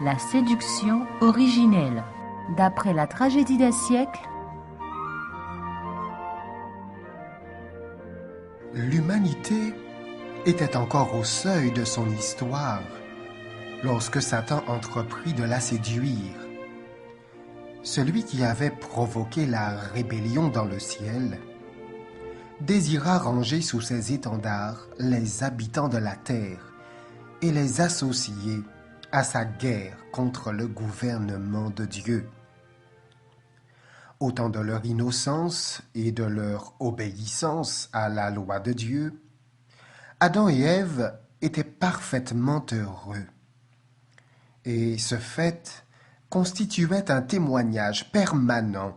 La séduction originelle. D'après la tragédie d'un siècle, L'humanité était encore au seuil de son histoire lorsque Satan entreprit de la séduire. Celui qui avait provoqué la rébellion dans le ciel désira ranger sous ses étendards les habitants de la terre et les associer à sa guerre contre le gouvernement de Dieu. Au temps de leur innocence et de leur obéissance à la loi de Dieu, Adam et Ève étaient parfaitement heureux. Et ce fait constituait un témoignage permanent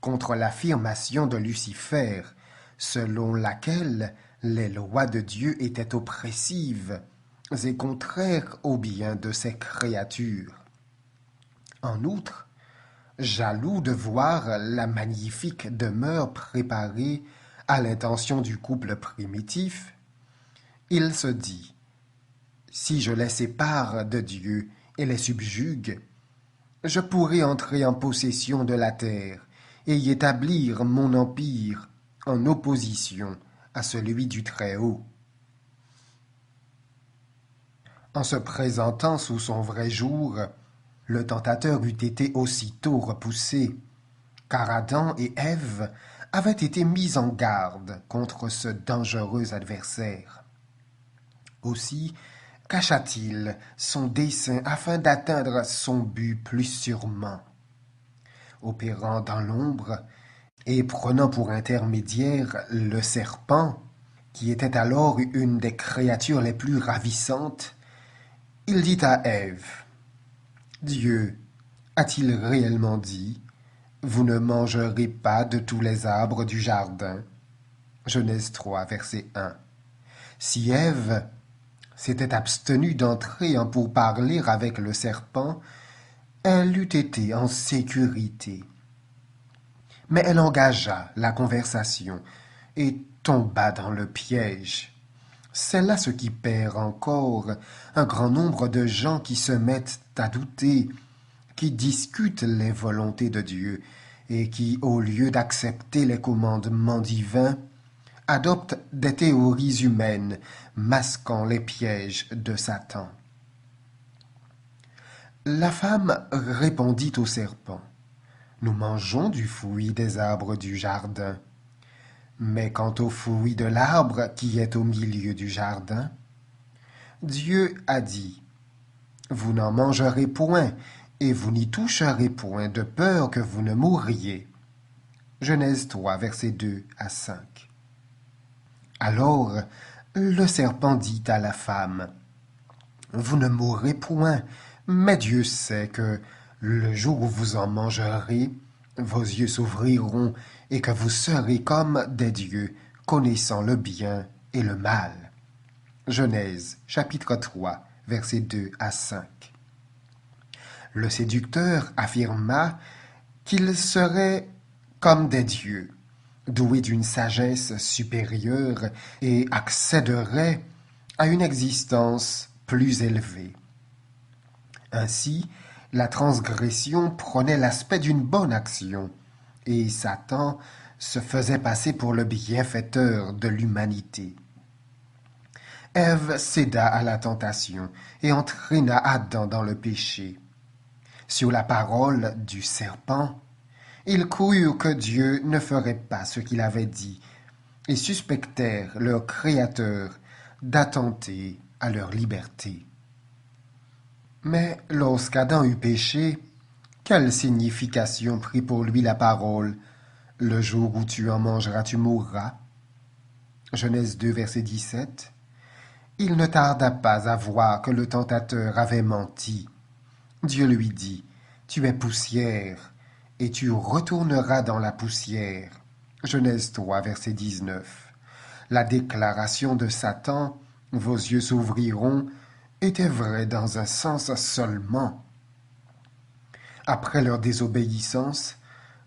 contre l'affirmation de Lucifer, selon laquelle les lois de Dieu étaient oppressives et contraires au bien de ses créatures. En outre, jaloux de voir la magnifique demeure préparée à l'intention du couple primitif, il se dit: si je les sépare de Dieu et les subjugue, je pourrai entrer en possession de la terre et y établir mon empire en opposition à celui du Très-Haut. En se présentant sous son vrai jour, le tentateur eût été aussitôt repoussé, car Adam et Ève avaient été mis en garde contre ce dangereux adversaire. Aussi cacha-t-il son dessein afin d'atteindre son but plus sûrement. Opérant dans l'ombre et prenant pour intermédiaire le serpent, qui était alors une des créatures les plus ravissantes, il dit à Ève: Dieu a-t-il réellement dit: vous ne mangerez pas de tous les arbres du jardin? Genèse 3, verset 1. Si Ève s'était abstenue d'entrer en pourparler avec le serpent, elle eût été en sécurité. Mais elle engagea la conversation et tomba dans le piège. C'est là ce qui perd encore un grand nombre de gens qui se mettent à douter, qui discutent les volontés de Dieu et qui, au lieu d'accepter les commandements divins, adoptent des théories humaines masquant les pièges de Satan. La femme répondit au serpent: nous mangeons du fruit des arbres du jardin. Mais quant au fruit de l'arbre qui est au milieu du jardin, Dieu a dit: vous n'en mangerez point, et vous n'y toucherez point, de peur que vous ne mouriez. Genèse 3, versets 2 à 5. Alors le serpent dit à la femme: vous ne mourrez point, mais Dieu sait que le jour où vous en mangerez, vos yeux s'ouvriront et que vous serez comme des dieux, connaissant le bien et le mal. Genèse, chapitre 3, versets 2 à 5. Le séducteur affirma qu'ils seraient comme des dieux, doués d'une sagesse supérieure et accéderaient à une existence plus élevée. Ainsi, la transgression prenait l'aspect d'une bonne action, et Satan se faisait passer pour le bienfaiteur de l'humanité. Ève céda à la tentation et entraîna Adam dans le péché. Sur la parole du serpent, ils crurent que Dieu ne ferait pas ce qu'il avait dit et suspectèrent leur Créateur d'attenter à leur liberté. Mais lorsqu'Adam eut péché, quelle signification prit pour lui la parole: le jour où tu en mangeras, tu mourras? Genèse 2, verset 17. Il ne tarda pas à voir que le tentateur avait menti. Dieu lui dit: tu es poussière, et tu retourneras dans la poussière. Genèse 3, verset 19. La déclaration de Satan: vos yeux s'ouvriront, était vraie dans un sens seulement. Après leur désobéissance,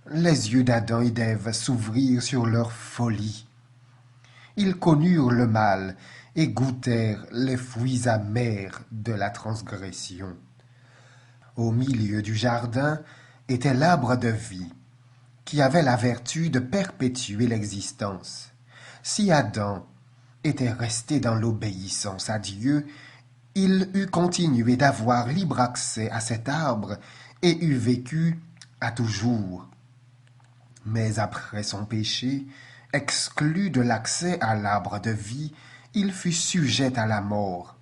les yeux d'Adam et d'Ève s'ouvrirent sur leur folie. Ils connurent le mal et goûtèrent les fruits amers de la transgression. Au milieu du jardin était l'arbre de vie, qui avait la vertu de perpétuer l'existence. Si Adam était resté dans l'obéissance à Dieu, il eût continué d'avoir libre accès à cet arbre et eût vécu à toujours. Mais après son péché, exclu de l'accès à l'arbre de vie, il fut sujet à la mort.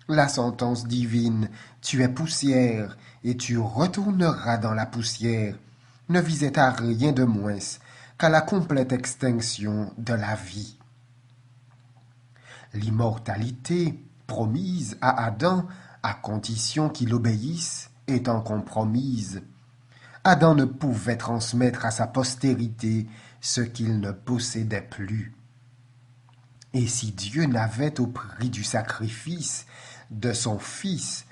La sentence divine, tu es poussière et tu retourneras dans la poussière, ne visait à rien de moins qu'à la complète extinction de la vie. L'immortalité promise à Adam, à condition qu'il obéisse, étant compromise, Adam ne pouvait transmettre à sa postérité ce qu'il ne possédait plus. Et si Dieu n'avait, au prix du sacrifice de son Fils,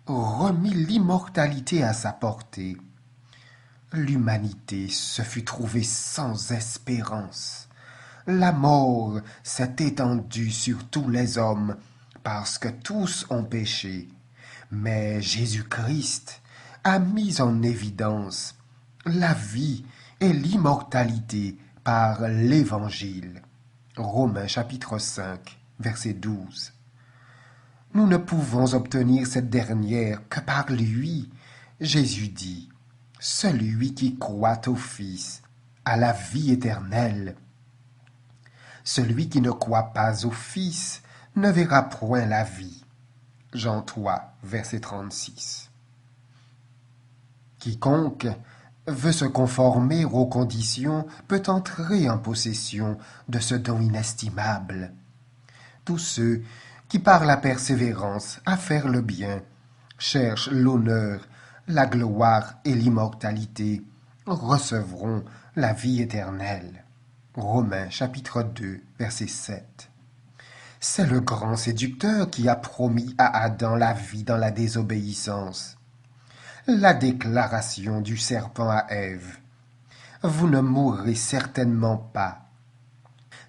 remis l'immortalité à sa portée, l'humanité se fût trouvée sans espérance. La mort s'est étendue sur tous les hommes parce que tous ont péché. Mais Jésus-Christ a mis en évidence la vie et l'immortalité par l'Évangile. Romains chapitre 5, verset 12. Nous ne pouvons obtenir cette dernière que par lui. Jésus dit, « Celui qui croit au Fils a la vie éternelle. Celui qui ne croit pas au Fils ne verra point la vie. » Jean 3, verset 36. Quiconque veut se conformer aux conditions peut entrer en possession de ce don inestimable. Tous ceux qui par la persévérance à faire le bien cherchent l'honneur, la gloire et l'immortalité recevront la vie éternelle. Romains chapitre 2, verset 7. C'est le grand séducteur qui a promis à Adam la vie dans la désobéissance. La déclaration du serpent à Ève, « Vous ne mourrez certainement pas »,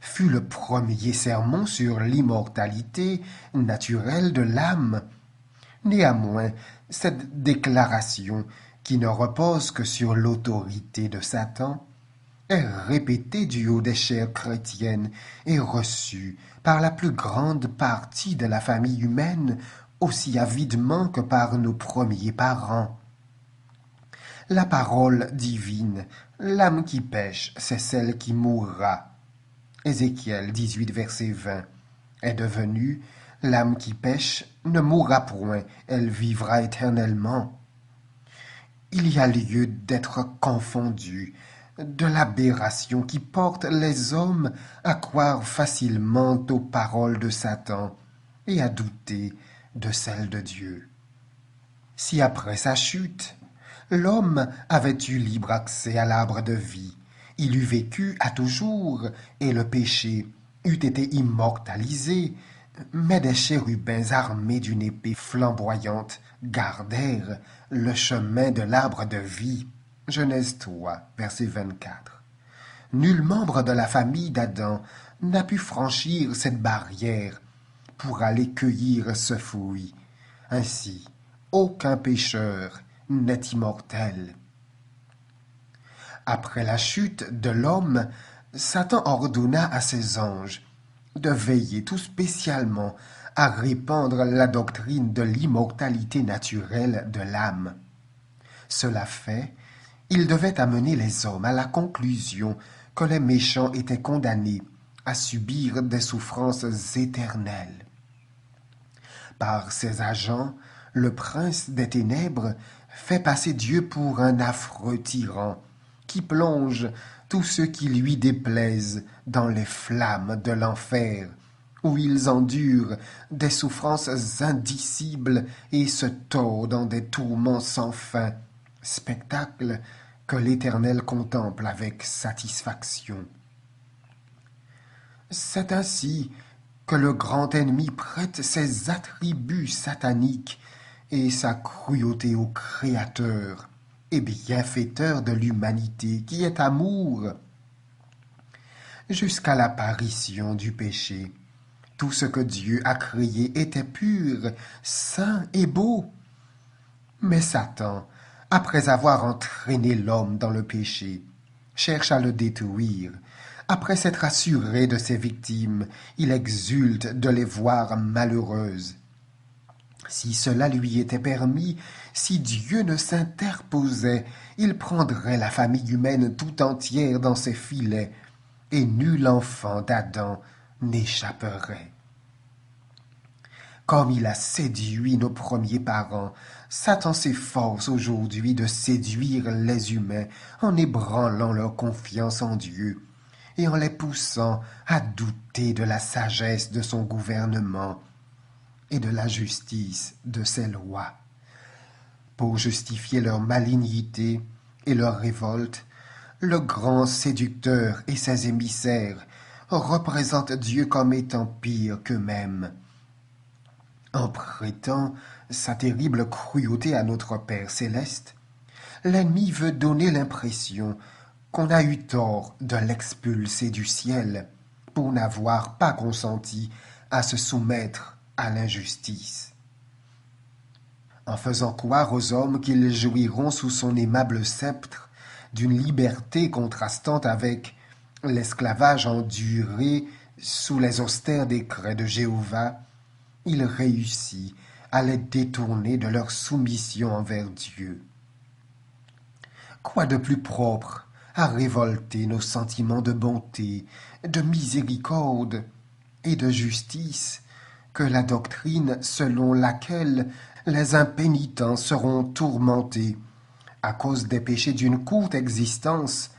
fut le premier sermon sur l'immortalité naturelle de l'âme. Néanmoins, cette déclaration, qui ne repose que sur l'autorité de Satan, est répétée du haut des chairs chrétiennes et reçue par la plus grande partie de la famille humaine aussi avidement que par nos premiers parents. La parole divine, l'âme qui pêche, c'est celle qui mourra. Ézéchiel 18, verset 20, est devenue l'âme qui pêche ne mourra point, elle vivra éternellement. Il y a lieu d'être confondu de l'aberration qui porte les hommes à croire facilement aux paroles de Satan et à douter de celles de Dieu. Si après sa chute, l'homme avait eu libre accès à l'arbre de vie, il eût vécu à toujours et le péché eût été immortalisé, mais des chérubins armés d'une épée flamboyante gardèrent le chemin de l'arbre de vie. Genèse 3, verset 24. Nul membre de la famille d'Adam n'a pu franchir cette barrière pour aller cueillir ce fruit. Ainsi, aucun pécheur n'est immortel. Après la chute de l'homme, Satan ordonna à ses anges de veiller tout spécialement à répandre la doctrine de l'immortalité naturelle de l'âme. Cela fait, il devait amener les hommes à la conclusion que les méchants étaient condamnés à subir des souffrances éternelles. Par ses agents, le prince des ténèbres fait passer Dieu pour un affreux tyran qui plonge tous ceux qui lui déplaisent dans les flammes de l'enfer, où ils endurent des souffrances indicibles et se tordent dans des tourments sans fin, spectacle que l'Éternel contemple avec satisfaction. C'est ainsi que le grand ennemi prête ses attributs sataniques et sa cruauté au Créateur et bienfaiteur de l'humanité qui est amour. Jusqu'à l'apparition du péché, tout ce que Dieu a créé était pur, saint et beau. Mais Satan, après avoir entraîné l'homme dans le péché, cherche à le détruire. Après s'être assuré de ses victimes, il exulte de les voir malheureuses. Si cela lui était permis, si Dieu ne s'interposait, il prendrait la famille humaine tout entière dans ses filets, et nul enfant d'Adam n'échapperait. Comme il a séduit nos premiers parents, Satan s'efforce aujourd'hui de séduire les humains en ébranlant leur confiance en Dieu et en les poussant à douter de la sagesse de son gouvernement et de la justice de ses lois. Pour justifier leur malignité et leur révolte, le grand séducteur et ses émissaires représentent Dieu comme étant pire qu'eux-mêmes. En prêtant sa terrible cruauté à notre Père céleste, l'ennemi veut donner l'impression qu'on a eu tort de l'expulser du ciel pour n'avoir pas consenti à se soumettre à l'injustice. En faisant croire aux hommes qu'ils jouiront sous son aimable sceptre d'une liberté contrastante avec l'esclavage enduré sous les austères décrets de Jéhovah, il réussit à les détourner de leur soumission envers Dieu. Quoi de plus propre à révolter nos sentiments de bonté, de miséricorde et de justice que la doctrine selon laquelle les impénitents seront tourmentés à cause des péchés d'une courte existence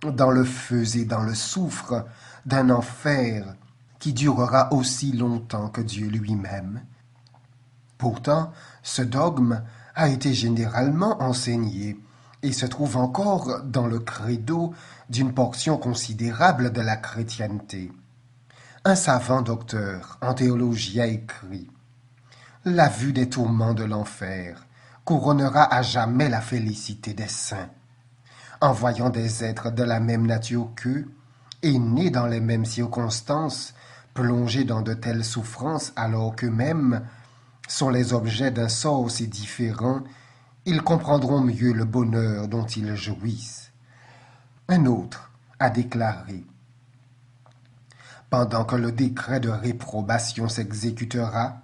dans le feu et dans le soufre d'un enfer qui durera aussi longtemps que Dieu lui-même. Pourtant, ce dogme a été généralement enseigné et se trouve encore dans le credo d'une portion considérable de la chrétienté. Un savant docteur en théologie a écrit « La vue des tourments de l'enfer couronnera à jamais la félicité des saints. En voyant des êtres de la même nature qu'eux, et nés dans les mêmes circonstances, plongés dans de telles souffrances alors qu'eux-mêmes sont les objets d'un sort aussi différent, ils comprendront mieux le bonheur dont ils jouissent. » Un autre a déclaré « Pendant que le décret de réprobation s'exécutera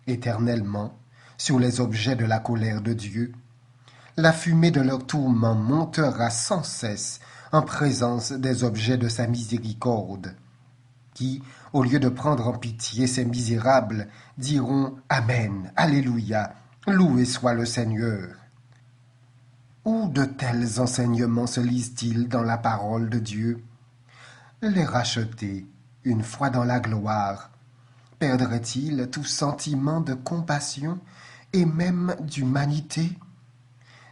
éternellement sur les objets de la colère de Dieu, la fumée de leur tourment montera sans cesse en présence des objets de sa miséricorde, qui, au lieu de prendre en pitié ces misérables, diront « Amen, Alléluia, loué soit le Seigneur ». Où de tels enseignements se lisent-ils dans la parole de Dieu? Les rachetés, une fois dans la gloire, perdraient-ils tout sentiment de compassion et même d'humanité?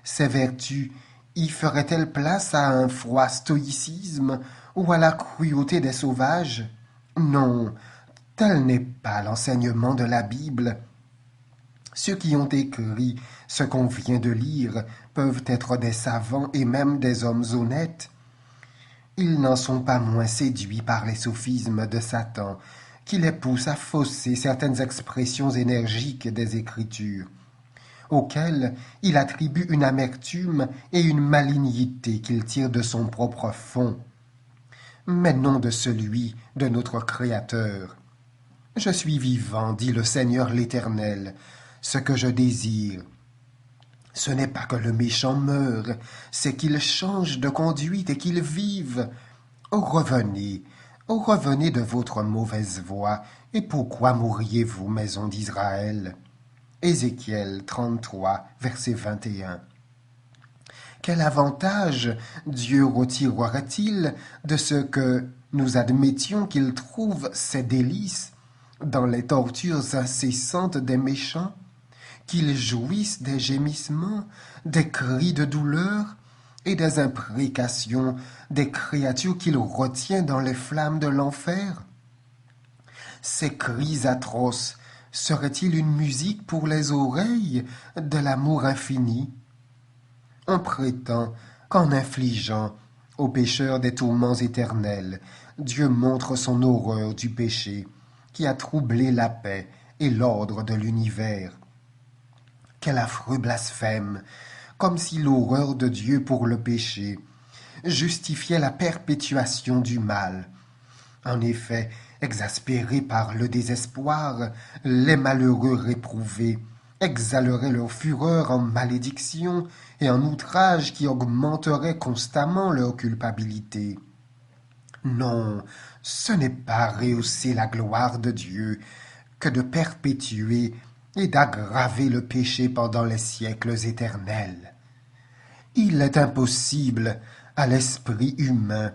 Ces vertus y feraient-elles place à un froid stoïcisme ou à la cruauté des sauvages? Non, tel n'est pas l'enseignement de la Bible. Ceux qui ont écrit ce qu'on vient de lire peuvent être des savants et même des hommes honnêtes. Ils n'en sont pas moins séduits par les sophismes de Satan, qui les poussent à fausser certaines expressions énergiques des Écritures, auxquelles il attribue une amertume et une malignité qu'il tire de son propre fond, mais non de celui de notre Créateur. « Je suis vivant, dit le Seigneur l'Éternel, ce que je désire. Ce n'est pas que le méchant meure, c'est qu'il change de conduite et qu'il vive. Oh, revenez de votre mauvaise voie, et pourquoi mourriez-vous, maison d'Israël » Ézéchiel 33, verset 21. Quel avantage Dieu retirerait-il de ce que nous admettions qu'il trouve ses délices dans les tortures incessantes des méchants, qu'ils jouissent des gémissements, des cris de douleur et des imprécations des créatures qu'il retient dans les flammes de l'enfer? Ces cris atroces seraient-ils une musique pour les oreilles de l'amour infini? On prétend qu'en infligeant aux pécheurs des tourments éternels, Dieu montre son horreur du péché qui a troublé la paix et l'ordre de l'univers. quel affreux blasphème, comme si l'horreur de Dieu pour le péché justifiait la perpétuation du mal. En effet, exaspérés par le désespoir, les malheureux réprouvés exhaleraient leur fureur en malédiction et en outrage qui augmenteraient constamment leur culpabilité. Non, ce n'est pas rehausser la gloire de Dieu que de perpétuer et d'aggraver le péché pendant les siècles éternels. Il est impossible à l'esprit humain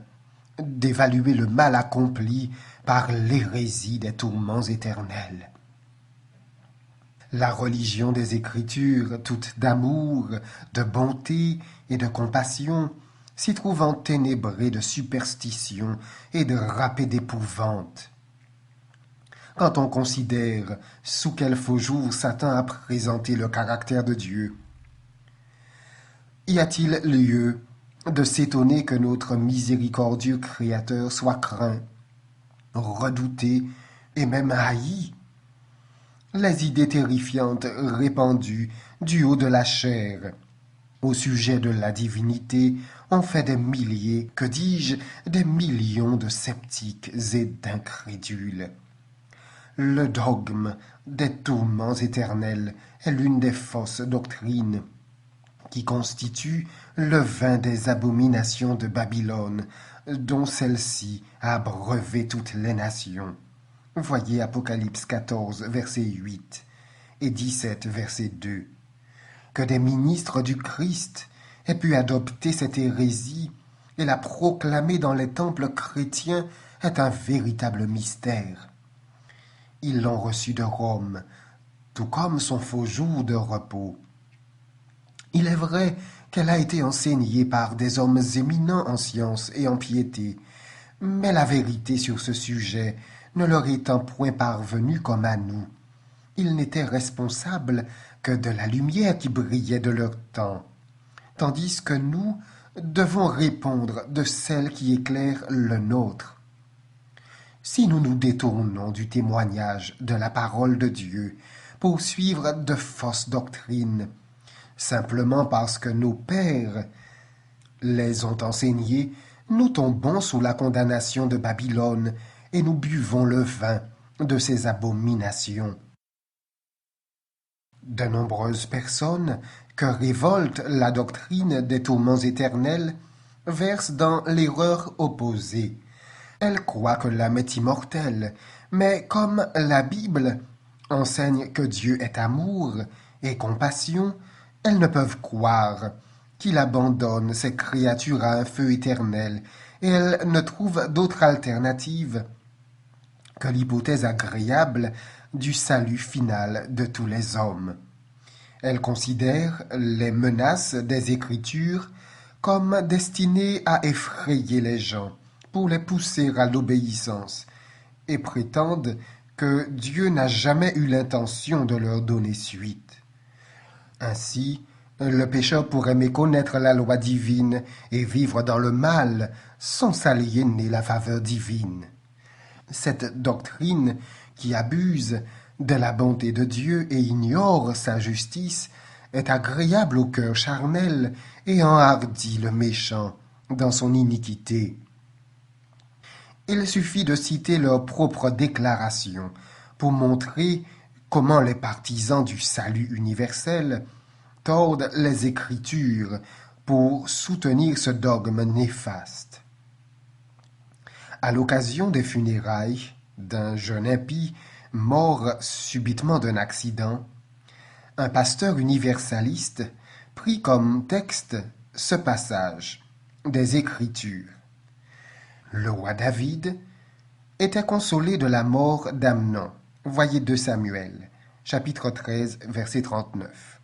d'évaluer le mal accompli par l'hérésie des tourments éternels. La religion des Écritures, toute d'amour, de bonté et de compassion, s'y trouve enténébrée de superstition et de râpée d'épouvante. Quand on considère sous quel faux jour Satan a présenté le caractère de Dieu, y a-t-il lieu de s'étonner que notre miséricordieux Créateur soit craint, redouté et même haï? Les idées terrifiantes répandues du haut de la chair au sujet de la divinité ont fait des milliers, que dis-je, des millions de sceptiques et d'incrédules. Le dogme des tourments éternels est l'une des fausses doctrines qui constitue le vin des abominations de Babylone, dont celle-ci a abreuvé toutes les nations. Voyez Apocalypse 14, verset 8 et 17, verset 2. Que des ministres du Christ aient pu adopter cette hérésie et la proclamer dans les temples chrétiens est un véritable mystère. Ils l'ont reçu de Rome, tout comme son faux jour de repos. Il est vrai qu'elle a été enseignée par des hommes éminents en science et en piété, mais la vérité sur ce sujet ne leur étant point parvenue comme à nous, ils n'étaient responsables que de la lumière qui brillait de leur temps, tandis que nous devons répondre de celle qui éclaire le nôtre. Si nous nous détournons du témoignage de la parole de Dieu pour suivre de fausses doctrines, simplement parce que nos pères les ont enseignées, nous tombons sous la condamnation de Babylone et nous buvons le vin de ses abominations. De nombreuses personnes que révolte la doctrine des tourments éternels versent dans l'erreur opposée. Elles croient que l'âme est immortelle, mais comme la Bible enseigne que Dieu est amour et compassion, elles ne peuvent croire qu'il abandonne ses créatures à un feu éternel, et elles ne trouvent d'autre alternative que l'hypothèse agréable du salut final de tous les hommes. Elles considèrent les menaces des Écritures comme destinées à effrayer les gens, pour les pousser à l'obéissance, et prétendent que Dieu n'a jamais eu l'intention de leur donner suite. Ainsi, le pécheur pourrait méconnaître la loi divine et vivre dans le mal sans s'aliéner la faveur divine. Cette doctrine qui abuse de la bonté de Dieu et ignore sa justice est agréable au cœur charnel et enhardit le méchant dans son iniquité. Il suffit de citer leurs propres déclarations pour montrer comment les partisans du salut universel tordent les Écritures pour soutenir ce dogme néfaste. À l'occasion des funérailles d'un jeune impie mort subitement d'un accident, un pasteur universaliste prit comme texte ce passage des Écritures. Le roi David était consolé de la mort d'Amnon. Voyez 2 Samuel, chapitre 13, verset 39.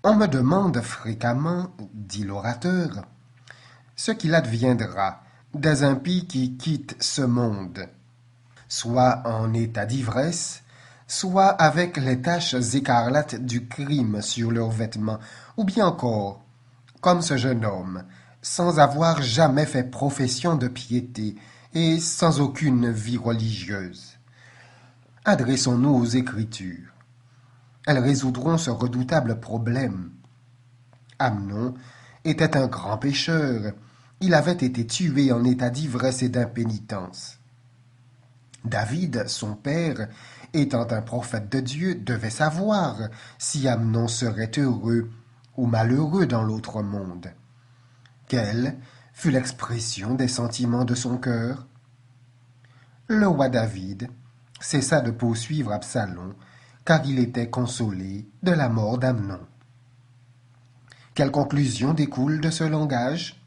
On me demande fréquemment, dit l'orateur, ce qu'il adviendra des impies qui quittent ce monde, soit en état d'ivresse, soit avec les taches écarlates du crime sur leurs vêtements, ou bien encore, comme ce jeune homme, sans avoir jamais fait profession de piété et sans aucune vie religieuse. Adressons-nous aux Écritures. elles résoudront ce redoutable problème. Amnon était un grand pécheur. Il avait été tué en état d'ivresse et d'impénitence. David, son père, étant un prophète de Dieu, devait savoir si Amnon serait heureux ou malheureux dans l'autre monde. Quelle fut l'expression des sentiments de son cœur? Le roi David cessa de poursuivre Absalom, car il était consolé de la mort d'Amnon. Quelle conclusion découle de ce langage?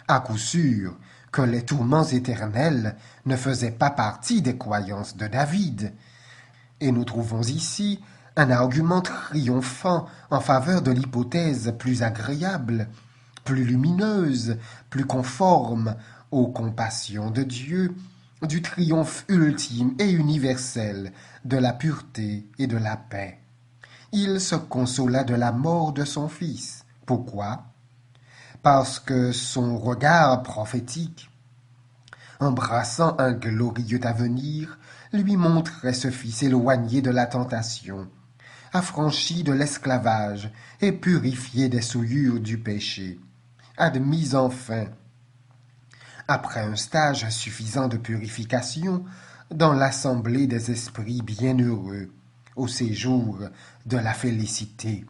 À coup sûr que les tourments éternels ne faisaient pas partie des croyances de David. Et nous trouvons ici un argument triomphant en faveur de l'hypothèse plus agréable, plus lumineuse, plus conforme aux compassions de Dieu, du triomphe ultime et universel de la pureté et de la paix. Il se consola de la mort de son fils. Pourquoi? Parce que son regard prophétique, embrassant un glorieux avenir, lui montrait ce fils éloigné de la tentation, affranchi de l'esclavage et purifié des souillures du péché, admis enfin, après un stage suffisant de purification, dans l'assemblée des esprits bienheureux, au séjour de la félicité.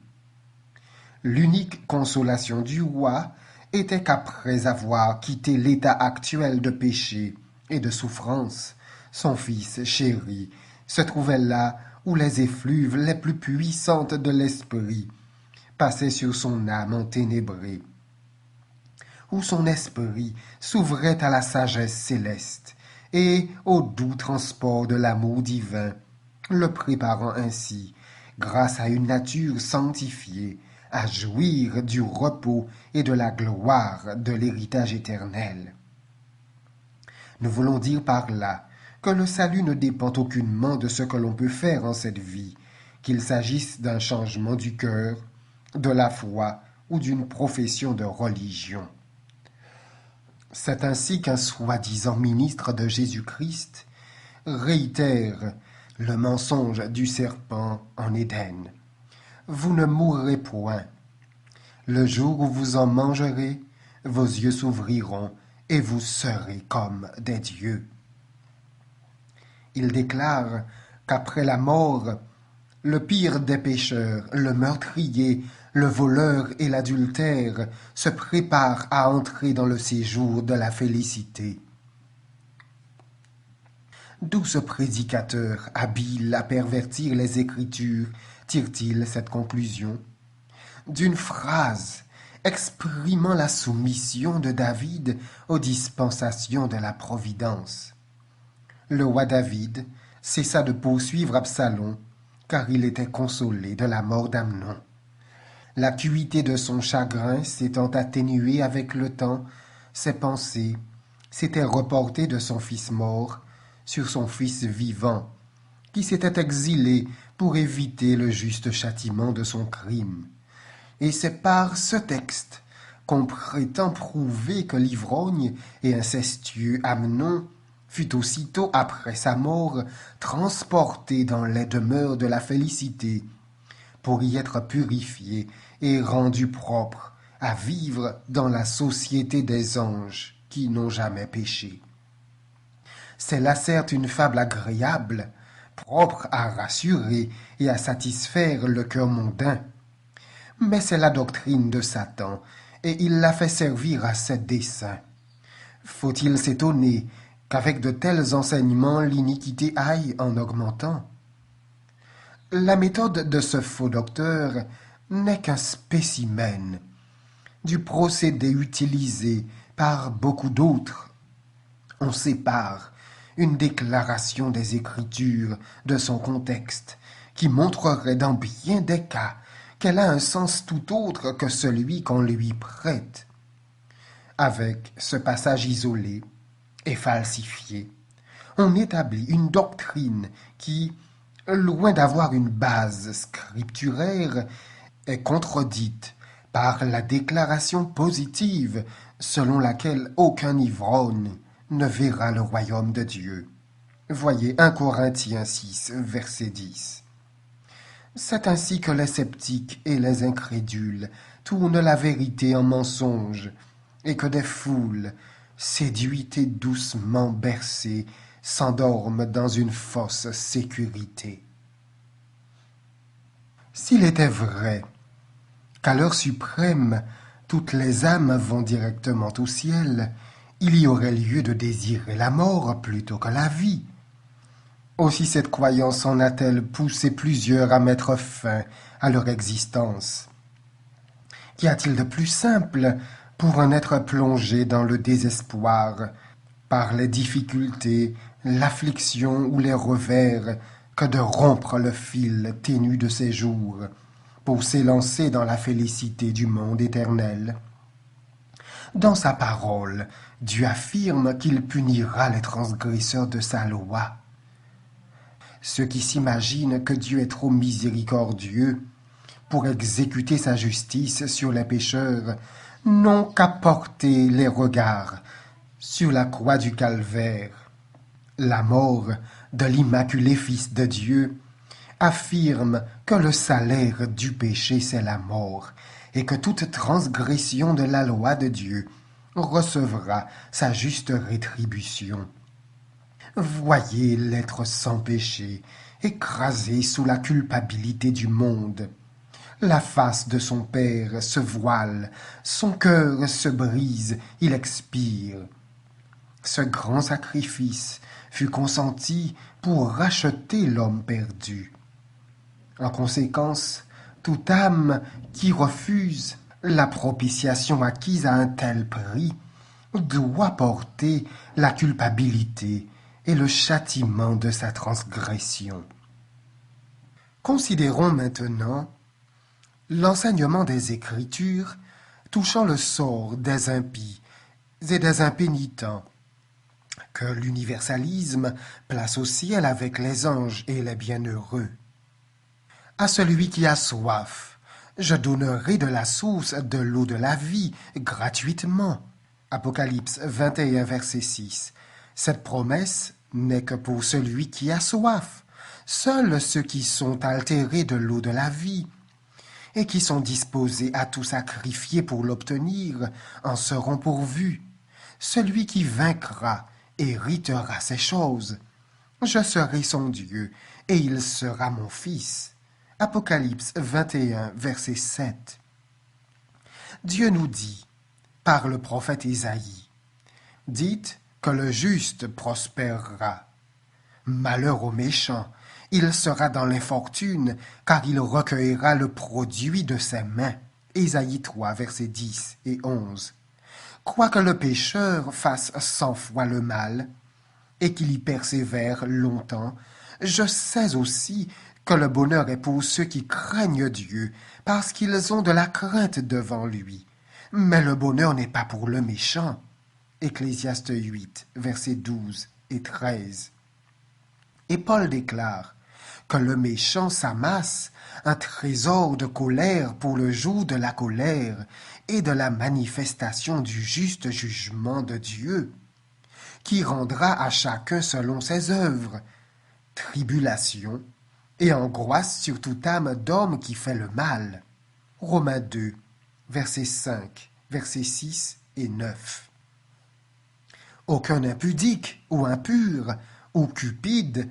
L'unique consolation du roi était qu'après avoir quitté l'état actuel de péché et de souffrance, son fils chéri se trouvait là où les effluves les plus puissantes de l'esprit passaient sur son âme enténébrée, où son esprit s'ouvrait à la sagesse céleste et au doux transport de l'amour divin, le préparant ainsi, grâce à une nature sanctifiée, à jouir du repos et de la gloire de l'héritage éternel. Nous voulons dire par là que le salut ne dépend aucunement de ce que l'on peut faire en cette vie, qu'il s'agisse d'un changement du cœur, de la foi ou d'une profession de religion. C'est ainsi qu'un soi-disant ministre de Jésus-Christ réitère le mensonge du serpent en Éden. Vous ne mourrez point. Le jour où vous en mangerez, vos yeux s'ouvriront et vous serez comme des dieux. Il déclare qu'après la mort, le pire des pécheurs, le meurtrier, le voleur et l'adultère se préparent à entrer dans le séjour de la félicité. D'où ce prédicateur, habile à pervertir les Écritures, tire-t-il cette conclusion? D'une phrase exprimant la soumission de David aux dispensations de la providence. Le roi David cessa de poursuivre Absalom, car il était consolé de la mort d'Amnon. L'acuité de son chagrin s'étant atténuée avec le temps, ses pensées s'étaient reportées de son fils mort sur son fils vivant, qui s'était exilé pour éviter le juste châtiment de son crime. Et c'est par ce texte qu'on prétend prouver que l'ivrogne et incestueux Amnon fut aussitôt après sa mort transporté dans les demeures de la félicité, pour y être purifié et rendu propre à vivre dans la société des anges qui n'ont jamais péché. C'est là certes une fable agréable, propre à rassurer et à satisfaire le cœur mondain, mais c'est la doctrine de Satan, et il l'a fait servir à ses desseins. Faut-il s'étonner qu'avec de tels enseignements l'iniquité aille en augmentant? La méthode de ce faux docteur n'est qu'un spécimen du procédé utilisé par beaucoup d'autres. On sépare une déclaration des Écritures de son contexte qui montrerait dans bien des cas qu'elle a un sens tout autre que celui qu'on lui prête. Avec ce passage isolé et falsifié, on établit une doctrine qui, loin d'avoir une base scripturaire, est contredite par la déclaration positive selon laquelle aucun ivrogne ne verra le royaume de Dieu. Voyez 1 Corinthiens 6, verset 10. C'est ainsi que les sceptiques et les incrédules tournent la vérité en mensonge, et que des foules, séduites et doucement bercées, s'endorment dans une fausse sécurité. S'il était vrai qu'à l'heure suprême, toutes les âmes vont directement au ciel, il y aurait lieu de désirer la mort plutôt que la vie. Aussi cette croyance en a-t-elle poussé plusieurs à mettre fin à leur existence. Qu'y a-t-il de plus simple pour un être plongé dans le désespoir, par les difficultés, l'affliction ou les revers, que de rompre le fil ténu de ses jours, pour s'élancer dans la félicité du monde éternel? Dans sa parole, Dieu affirme qu'il punira les transgresseurs de sa loi. Ceux qui s'imaginent que Dieu est trop miséricordieux pour exécuter sa justice sur les pécheurs n'ont qu'à porter les regards sur la croix du calvaire. La mort de l'immaculé Fils de Dieu affirme que le salaire du péché, c'est la mort, et que toute transgression de la loi de Dieu recevra sa juste rétribution. Voyez l'être sans péché, écrasé sous la culpabilité du monde. La face de son Père se voile, son cœur se brise, il expire. Ce grand sacrifice fut consenti pour racheter l'homme perdu. En conséquence, toute âme qui refuse la propitiation acquise à un tel prix doit porter la culpabilité et le châtiment de sa transgression. Considérons maintenant l'enseignement des Écritures touchant le sort des impies et des impénitents, que l'universalisme place au ciel avec les anges et les bienheureux. À celui qui a soif, je donnerai de la source de l'eau de la vie gratuitement. Apocalypse 21, verset 6. Cette promesse n'est que pour celui qui a soif. Seuls ceux qui sont altérés de l'eau de la vie et qui sont disposés à tout sacrifier pour l'obtenir en seront pourvus. Celui qui vaincra héritera ces choses. Je serai son Dieu et il sera mon fils. Apocalypse 21, verset 7. Dieu nous dit, par le prophète Isaïe, « Dites que le juste prospérera. Malheur au méchant, il sera dans l'infortune, car il recueillera le produit de ses mains. » Ésaïe 3, versets 10 et 11. Quoique le pécheur fasse 100 fois le mal, et qu'il y persévère longtemps, je sais aussi que le bonheur est pour ceux qui craignent Dieu, parce qu'ils ont de la crainte devant lui. Mais le bonheur n'est pas pour le méchant. Ecclésiaste 8, versets 12 et 13. Et Paul déclare que le méchant s'amasse un trésor de colère pour le jour de la colère et de la manifestation du juste jugement de Dieu, qui rendra à chacun selon ses œuvres, tribulation et angoisse sur toute âme d'homme qui fait le mal. Romains 2, versets 5, versets 6 et 9. Aucun impudique ou impur ou cupide,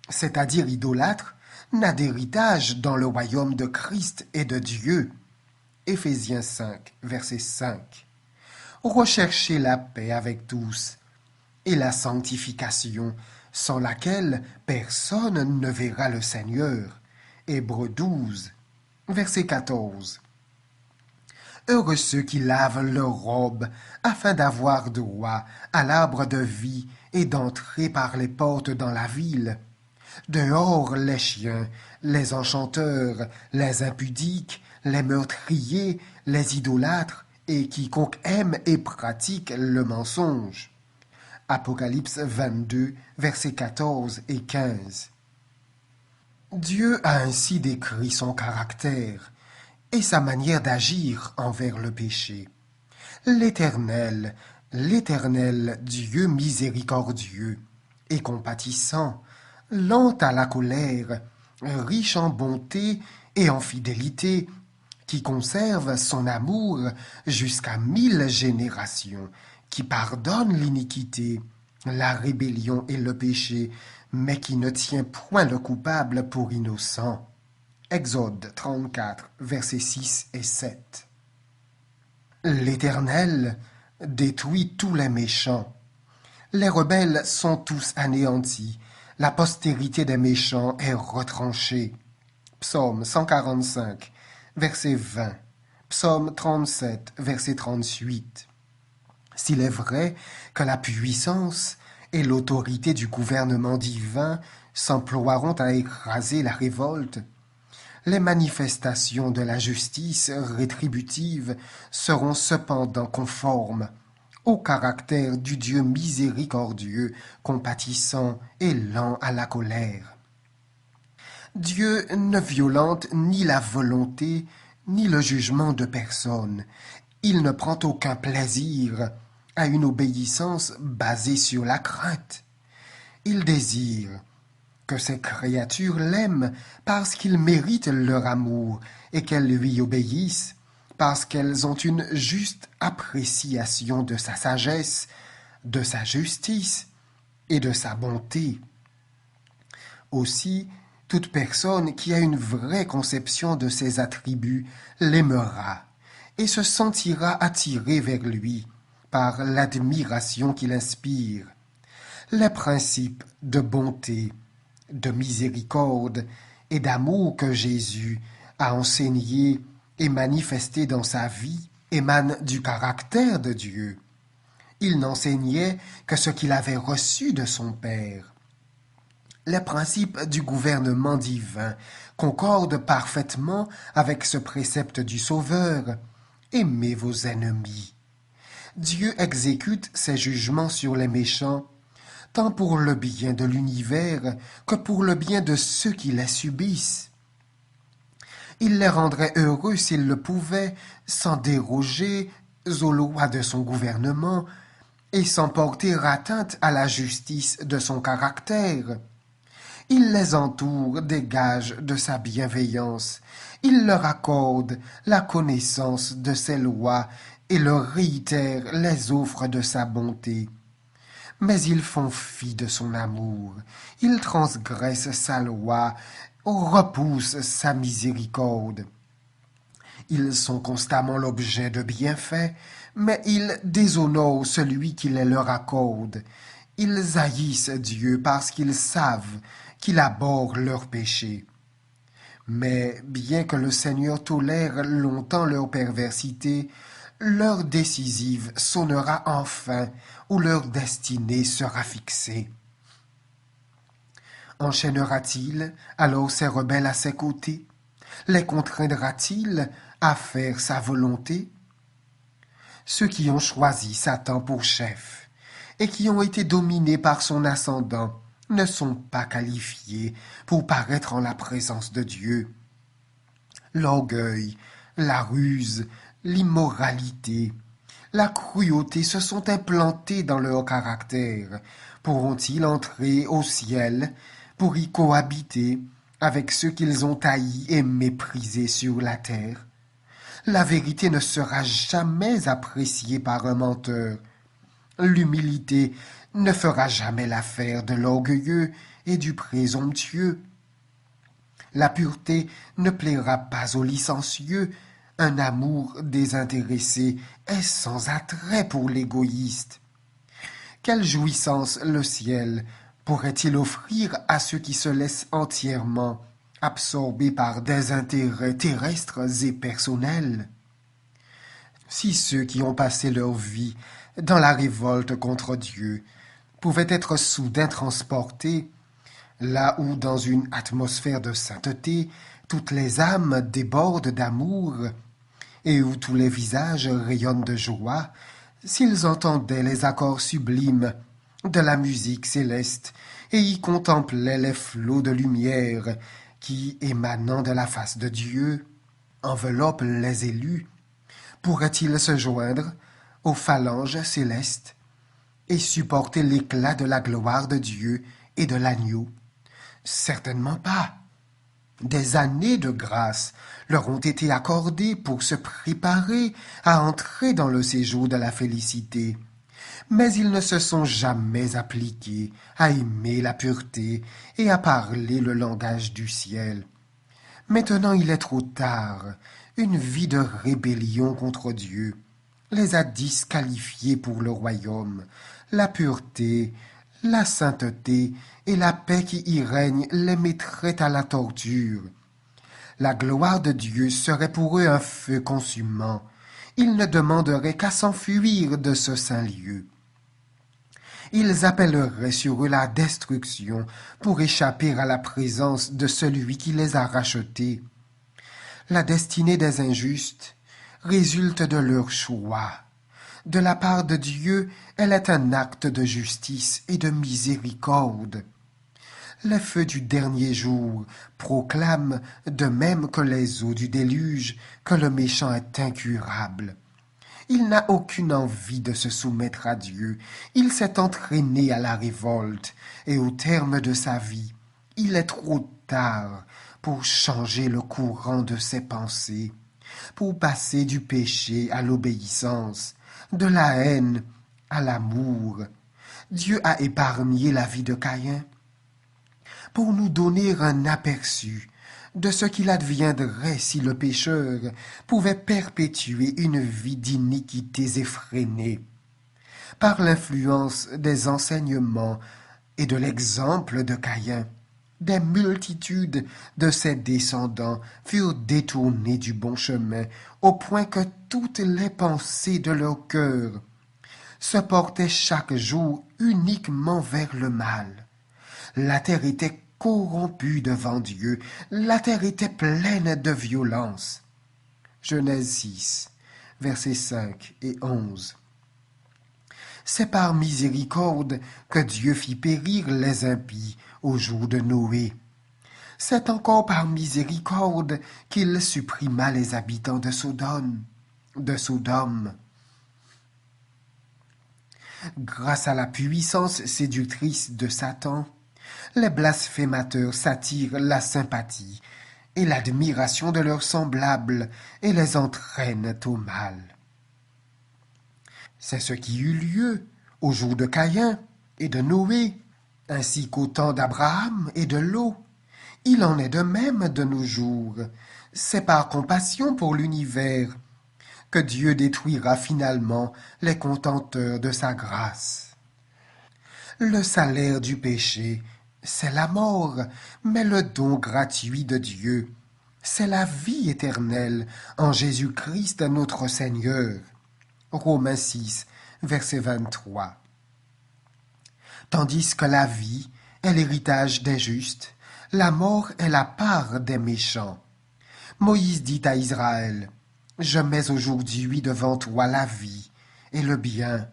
c'est-à-dire idolâtre, n'a d'héritage dans le royaume de Christ et de Dieu. Éphésiens 5, verset 5. Recherchez la paix avec tous et la sanctification, sans laquelle personne ne verra le Seigneur. Hébreux 12, verset 14. Heureux ceux qui lavent leurs robes afin d'avoir droit à l'arbre de vie et d'entrer par les portes dans la ville. Dehors les chiens, les enchanteurs, les impudiques, les meurtriers, les idolâtres et quiconque aime et pratique le mensonge. Apocalypse 22, versets 14 et 15. Dieu a ainsi décrit son caractère et sa manière d'agir envers le péché. L'Éternel, l'Éternel Dieu miséricordieux et compatissant, lent à la colère, riche en bonté et en fidélité, qui conserve son amour jusqu'à 1000 générations, qui pardonne l'iniquité, la rébellion et le péché, mais qui ne tient point le coupable pour innocent. Exode 34, versets 6 et 7. L'Éternel détruit tous les méchants. Les rebelles sont tous anéantis. La postérité des méchants est retranchée. Psaume 145, verset 20. Psaume 37, verset 38. S'il est vrai que la puissance et l'autorité du gouvernement divin s'emploieront à écraser la révolte, les manifestations de la justice rétributive seront cependant conformes au caractère du Dieu miséricordieux, compatissant et lent à la colère. Dieu ne violente ni la volonté, ni le jugement de personne. Il ne prend aucun plaisir à une obéissance basée sur la crainte. Il désire que ses créatures l'aiment parce qu'il mérite leur amour et qu'elles lui obéissent parce qu'elles ont une juste appréciation de sa sagesse, de sa justice et de sa bonté. Aussi, toute personne qui a une vraie conception de ses attributs l'aimera et se sentira attirée vers lui par l'admiration qu'il inspire. Les principes de bonté, de miséricorde et d'amour que Jésus a enseigné et manifesté dans sa vie émanent du caractère de Dieu. Il n'enseignait que ce qu'il avait reçu de son Père. Les principes du gouvernement divin concordent parfaitement avec ce précepte du Sauveur. Aimez vos ennemis. Dieu exécute ses jugements sur les méchants, tant pour le bien de l'univers que pour le bien de ceux qui les subissent. Il les rendrait heureux s'il le pouvait, sans déroger aux lois de son gouvernement et sans porter atteinte à la justice de son caractère. Il les entoure des gages de sa bienveillance. Il leur accorde la connaissance de ses lois et leur réitère les offres de sa bonté. Mais ils font fi de son amour. Ils transgressent sa loi, repoussent sa miséricorde. Ils sont constamment l'objet de bienfaits, mais ils déshonorent celui qui les leur accorde. Ils haïssent Dieu parce qu'ils savent qu'il abhorre leurs péchés. Mais bien que le Seigneur tolère longtemps leur perversité, l'heure décisive sonnera enfin où leur destinée sera fixée. Enchaînera-t-il alors ces rebelles à ses côtés? Les contraindra-t-il à faire sa volonté? Ceux qui ont choisi Satan pour chef et qui ont été dominés par son ascendant ne sont pas qualifiés pour paraître en la présence de Dieu. L'orgueil, la ruse, l'immoralité, la cruauté se sont implantés dans leur caractère. Pourront-ils entrer au ciel pour y cohabiter avec ceux qu'ils ont haïs et méprisés sur la terre? La vérité ne sera jamais appréciée par un menteur. L'humilité ne fera jamais l'affaire de l'orgueilleux et du présomptueux. La pureté ne plaira pas aux licencieux. Un amour désintéressé est sans attrait pour l'égoïste. Quelle jouissance le ciel pourrait-il offrir à ceux qui se laissent entièrement absorbés par des intérêts terrestres et personnels? Si ceux qui ont passé leur vie dans la révolte contre Dieu pouvaient être soudain transportés, là où dans une atmosphère de sainteté, toutes les âmes débordent d'amour et où tous les visages rayonnent de joie, s'ils entendaient les accords sublimes de la musique céleste et y contemplaient les flots de lumière qui, émanant de la face de Dieu, enveloppent les élus, pourraient-ils se joindre aux phalanges célestes et supporter l'éclat de la gloire de Dieu et de l'agneau? Certainement pas. Des années de grâce leur ont été accordées pour se préparer à entrer dans le séjour de la félicité. Mais ils ne se sont jamais appliqués à aimer la pureté et à parler le langage du ciel. Maintenant il est trop tard. Une vie de rébellion contre Dieu les a disqualifiés pour le royaume. La pureté, la sainteté et la paix qui y règne les mettraient à la torture. La gloire de Dieu serait pour eux un feu consumant. Ils ne demanderaient qu'à s'enfuir de ce saint lieu. Ils appelleraient sur eux la destruction pour échapper à la présence de celui qui les a rachetés. La destinée des injustes résulte de leur choix. De la part de Dieu, elle est un acte de justice et de miséricorde. Les feux du dernier jour proclament, de même que les eaux du déluge, que le méchant est incurable. Il n'a aucune envie de se soumettre à Dieu. Il s'est entraîné à la révolte, et au terme de sa vie, il est trop tard pour changer le courant de ses pensées, pour passer du péché à l'obéissance, de la haine à l'amour. Dieu a épargné la vie de Caïn pour nous donner un aperçu de ce qu'il adviendrait si le pécheur pouvait perpétuer une vie d'iniquités effrénées. Par l'influence des enseignements et de l'exemple de Caïn, des multitudes de ses descendants furent détournés du bon chemin, au point que toutes les pensées de leur cœur se portaient chaque jour uniquement vers le mal. La terre était corrompue devant Dieu, la terre était pleine de violence. Genèse 6, versets 5 et 11. C'est par miséricorde que Dieu fit périr les impies au jour de Noé. C'est encore par miséricorde qu'il supprima les habitants de Sodome. Grâce à la puissance séductrice de Satan, les blasphémateurs s'attirent la sympathie et l'admiration de leurs semblables et les entraînent au mal. C'est ce qui eut lieu au jour de Caïn et de Noé, ainsi qu'au temps d'Abraham et de Lot. Il en est de même de nos jours. C'est par compassion pour l'univers que Dieu détruira finalement les contenteurs de sa grâce. Le salaire du péché, c'est la mort, mais le don gratuit de Dieu, c'est la vie éternelle en Jésus-Christ notre Seigneur. Romains 6, verset 23. Tandis que la vie est l'héritage des justes, la mort est la part des méchants. Moïse dit à Israël, « Je mets aujourd'hui devant toi la vie et le bien,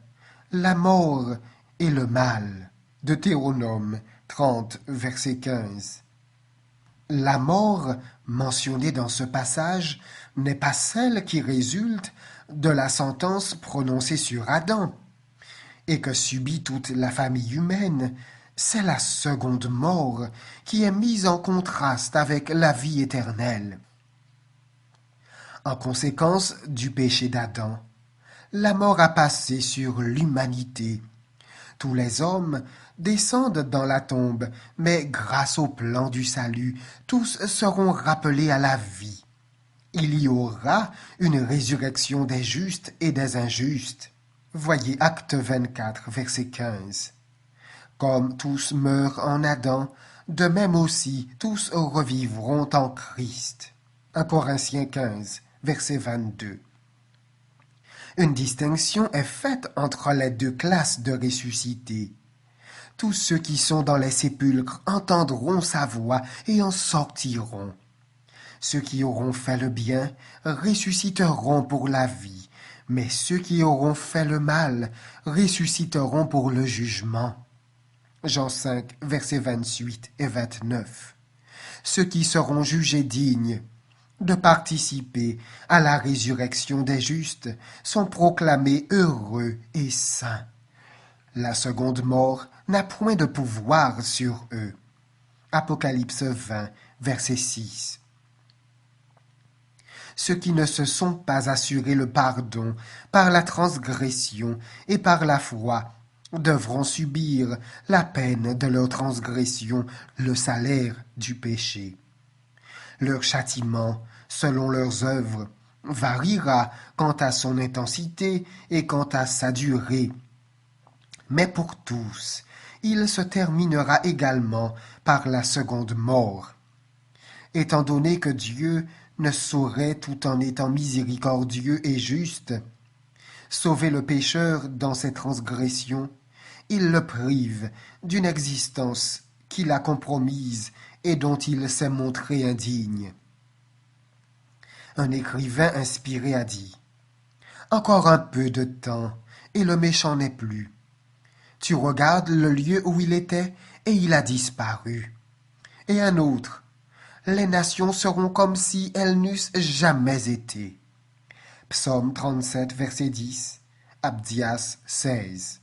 la mort et le mal. » Deutéronome 30, verset 15. La mort mentionnée dans ce passage n'est pas celle qui résulte de la sentence prononcée sur Adam et que subit toute la famille humaine. C'est la seconde mort qui est mise en contraste avec la vie éternelle. En conséquence du péché d'Adam, la mort a passé sur l'humanité. Tous les hommes descendent dans la tombe, mais grâce au plan du salut, tous seront rappelés à la vie. Il y aura une résurrection des justes et des injustes. Voyez Acte 24, verset 15. Comme tous meurent en Adam, de même aussi tous revivront en Christ. 1 Corinthiens 15, verset 22. Une distinction est faite entre les deux classes de ressuscités. Tous ceux qui sont dans les sépulcres entendront sa voix et en sortiront. Ceux qui auront fait le bien ressusciteront pour la vie, mais ceux qui auront fait le mal ressusciteront pour le jugement. Jean 5, versets 28 et 29. Ceux qui seront jugés dignes de participer à la résurrection des justes sont proclamés heureux et saints. La seconde mort n'a point de pouvoir sur eux. Apocalypse 20, verset 6. Ceux qui ne se sont pas assurés le pardon par la transgression et par la foi devront subir la peine de leur transgression, le salaire du péché. Leur châtiment, selon leurs œuvres, variera quant à son intensité et quant à sa durée. Mais pour tous, il se terminera également par la seconde mort. Étant donné que Dieu ne saurait, tout en étant miséricordieux et juste, sauver le pécheur dans ses transgressions, il le prive d'une existence qu'il a compromise et dont il s'est montré indigne. Un écrivain inspiré a dit « Encore un peu de temps, et le méchant n'est plus. Tu regardes le lieu où il était, et il a disparu. » Et un autre « Les nations seront comme si elles n'eussent jamais été. » Psaume 37, verset 10, Abdias 16.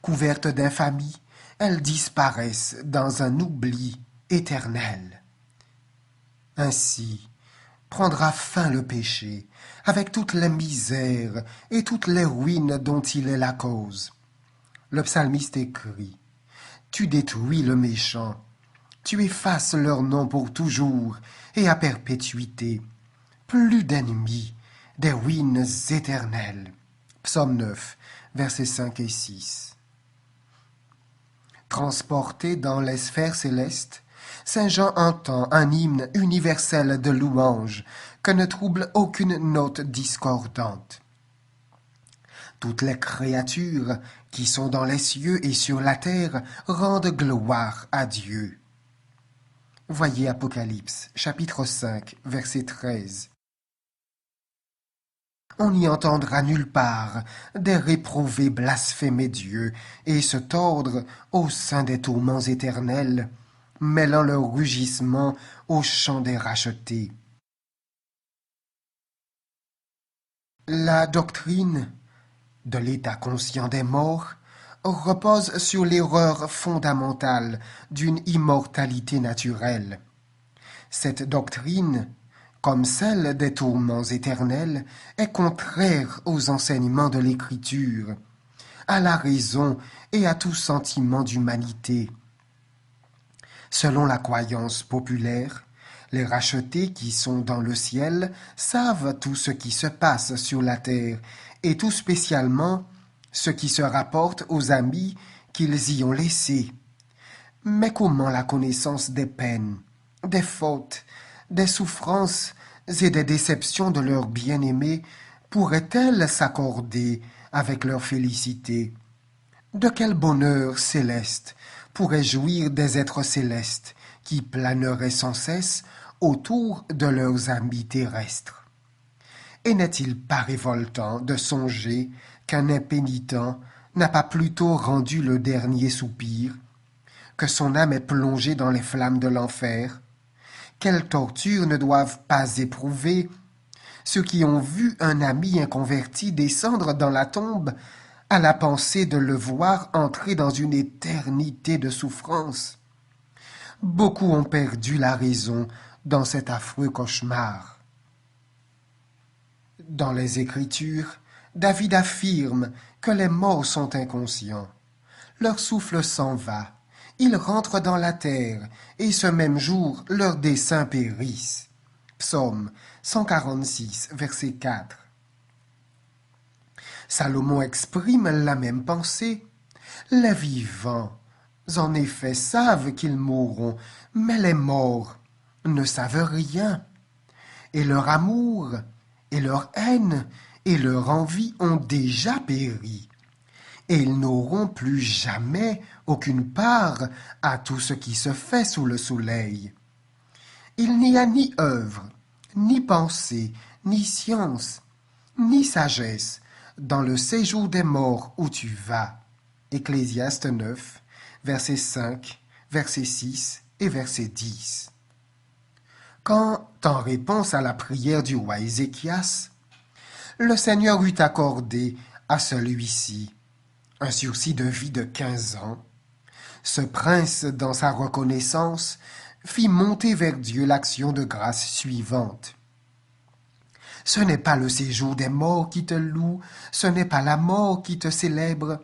Couvertes d'infamie, elles disparaissent dans un oubli éternel. Ainsi prendra fin le péché, avec toutes les misères et toutes les ruines dont il est la cause. Le psalmiste écrit « Tu détruis le méchant, tu effaces leur nom pour toujours et à perpétuité. Plus d'ennemis, des ruines éternelles. » Psaume 9, versets 5 et 6. Transporté dans les sphères célestes, Saint Jean entend un hymne universel de louange que ne trouble aucune note discordante. Toutes les créatures qui sont dans les cieux et sur la terre rendent gloire à Dieu. Voyez Apocalypse, chapitre 5, verset 13. On n'y entendra nulle part des réprouvés blasphémer Dieu et se tordre au sein des tourments éternels, mêlant leur rugissement au chant des rachetés. La doctrine de l'état conscient des morts repose sur l'erreur fondamentale d'une immortalité naturelle. Cette doctrine, comme celle des tourments éternels, est contraire aux enseignements de l'Écriture, à la raison et à tout sentiment d'humanité. Selon la croyance populaire, les rachetés qui sont dans le ciel savent tout ce qui se passe sur la terre, et tout spécialement ce qui se rapporte aux amis qu'ils y ont laissés. Mais comment la connaissance des peines, des fautes, des souffrances et des déceptions de leurs bien-aimés pourrait-elle s'accorder avec leur félicité? De quel bonheur céleste pourraient jouir des êtres célestes qui planeraient sans cesse autour de leurs amis terrestres? Et n'est-il pas révoltant de songer qu'un impénitent n'a pas plutôt rendu le dernier soupir, que son âme est plongée dans les flammes de l'enfer? Quelles tortures ne doivent pas éprouver ceux qui ont vu un ami inconverti descendre dans la tombe à la pensée de le voir entrer dans une éternité de souffrance? Beaucoup ont perdu la raison dans cet affreux cauchemar. Dans les Écritures, David affirme que les morts sont inconscients. Leur souffle s'en va, ils rentrent dans la terre, et ce même jour, leurs desseins périssent. Psaume 146, verset 4. Salomon exprime la même pensée. Les vivants, en effet, savent qu'ils mourront, mais les morts ne savent rien. Et leur amour, et leur haine, et leur envie ont déjà péri. Et ils n'auront plus jamais aucune part à tout ce qui se fait sous le soleil. Il n'y a ni œuvre, ni pensée, ni science, ni sagesse dans le séjour des morts où tu vas. Ecclésiaste 9, verset 5, verset 6 et verset 10. Quand, en réponse à la prière du roi Ézéchias, le Seigneur eut accordé à celui-ci un sursis de vie de 15 ans, ce prince, dans sa reconnaissance, fit monter vers Dieu l'action de grâce suivante. Ce n'est pas le séjour des morts qui te loue, ce n'est pas la mort qui te célèbre.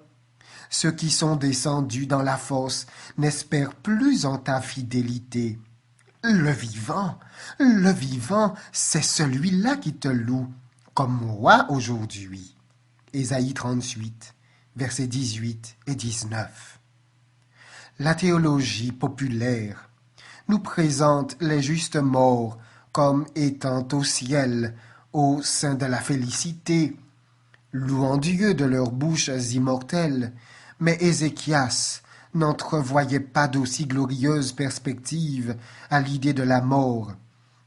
Ceux qui sont descendus dans la fosse n'espèrent plus en ta fidélité. Le vivant, c'est celui-là qui te loue, comme moi aujourd'hui. Ésaïe 38, versets 18 et 19. La théologie populaire nous présente les justes morts comme étant au ciel, au sein de la félicité, louant Dieu de leurs bouches immortelles, mais Ézéchias n'entrevoyait pas d'aussi glorieuse perspective à l'idée de la mort.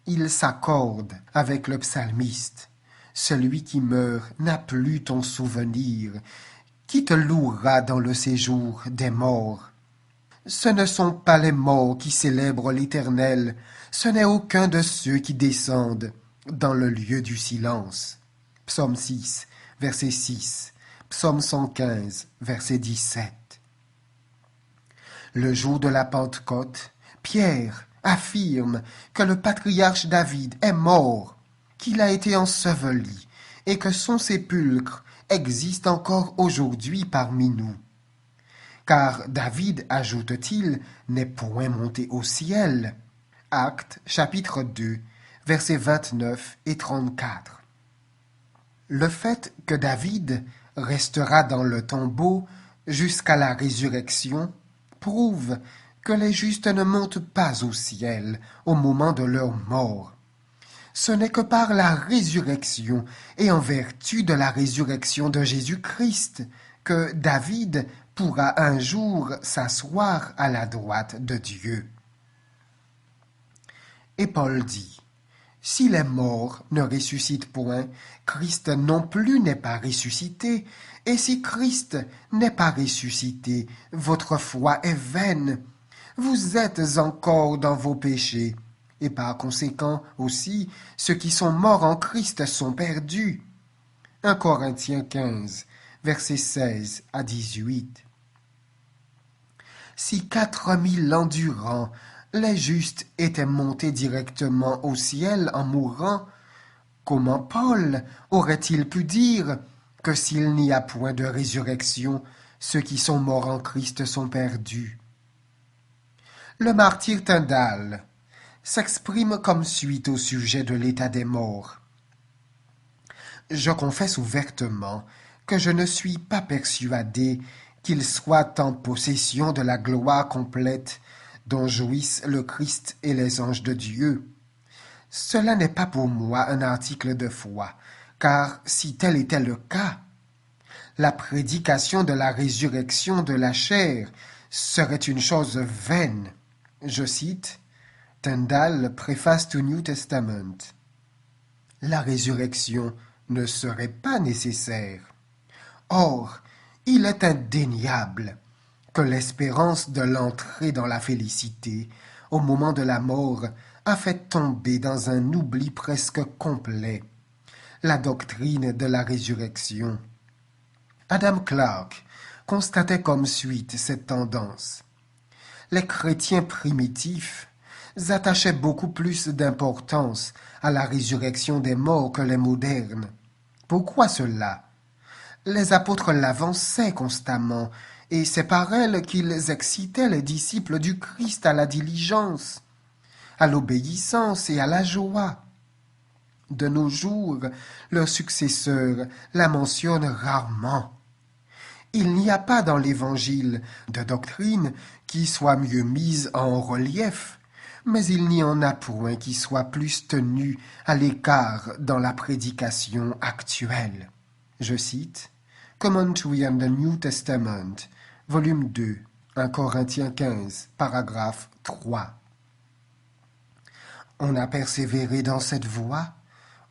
Il s'accorde avec le psalmiste. Celui qui meurt n'a plus ton souvenir. Qui te louera dans le séjour des morts? Ce ne sont pas les morts qui célèbrent l'Éternel, ce n'est aucun de ceux qui descendent dans le lieu du silence. Psaume 6, verset 6, Psaume 115, verset 17. Le jour de la Pentecôte, Pierre affirme que le patriarche David est mort, qu'il a été enseveli et que son sépulcre existe encore aujourd'hui parmi nous. Car David, ajoute-t-il, n'est point monté au ciel. Actes, chapitre 2, versets 29 et 34. Le fait que David restera dans le tombeau jusqu'à la résurrection prouve que les justes ne montent pas au ciel au moment de leur mort. Ce n'est que par la résurrection et en vertu de la résurrection de Jésus-Christ que David pourra un jour s'asseoir à la droite de Dieu. Et Paul dit, « Si les morts ne ressuscitent point, Christ non plus n'est pas ressuscité, et si Christ n'est pas ressuscité, votre foi est vaine. Vous êtes encore dans vos péchés, et par conséquent aussi, ceux qui sont morts en Christ sont perdus. » 1 Corinthiens 15, versets 16 à 18. Si 4000 ans durant, les justes étaient montés directement au ciel en mourant, comment Paul aurait-il pu dire que s'il n'y a point de résurrection, ceux qui sont morts en Christ sont perdus? Le martyr Tyndale s'exprime comme suit au sujet de l'état des morts. Je confesse ouvertement que je ne suis pas persuadé qu'il soit en possession de la gloire complète dont jouissent le Christ et les anges de Dieu. Cela n'est pas pour moi un article de foi, car si tel était le cas, la prédication de la résurrection de la chair serait une chose vaine. Je cite Tyndale, Préface to New Testament. La résurrection ne serait pas nécessaire. Or, il est indéniable que l'espérance de l'entrée dans la félicité, au moment de la mort, a fait tomber dans un oubli presque complet la doctrine de la résurrection. Adam Clarke constatait comme suite cette tendance. Les chrétiens primitifs attachaient beaucoup plus d'importance à la résurrection des morts que les modernes. Pourquoi cela? Les apôtres l'avançaient constamment, et c'est par elles qu'ils excitaient les disciples du Christ à la diligence, à l'obéissance et à la joie. De nos jours, leurs successeurs la mentionnent rarement. Il n'y a pas dans l'Évangile de doctrine qui soit mieux mise en relief, mais il n'y en a point qui soit plus tenue à l'écart dans la prédication actuelle. Je cite Commentary on the New Testament, volume 2, 1 Corinthiens 15, paragraphe 3. On a persévéré dans cette voie,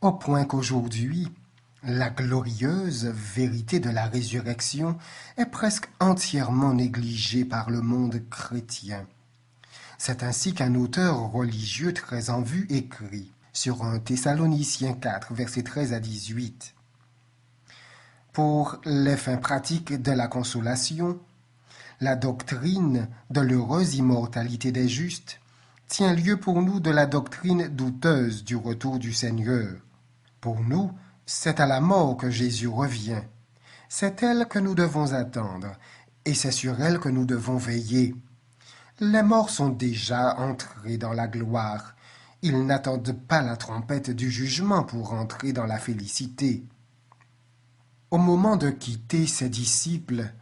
au point qu'aujourd'hui, la glorieuse vérité de la résurrection est presque entièrement négligée par le monde chrétien. C'est ainsi qu'un auteur religieux très en vue écrit sur 1 Thessaloniciens 4, versets 13 à 18. Pour les fins pratiques de la consolation, la doctrine de l'heureuse immortalité des justes tient lieu pour nous de la doctrine douteuse du retour du Seigneur. Pour nous, c'est à la mort que Jésus revient. C'est elle que nous devons attendre, et c'est sur elle que nous devons veiller. Les morts sont déjà entrés dans la gloire. Ils n'attendent pas la trompette du jugement pour entrer dans la félicité. Au moment de quitter ses disciples,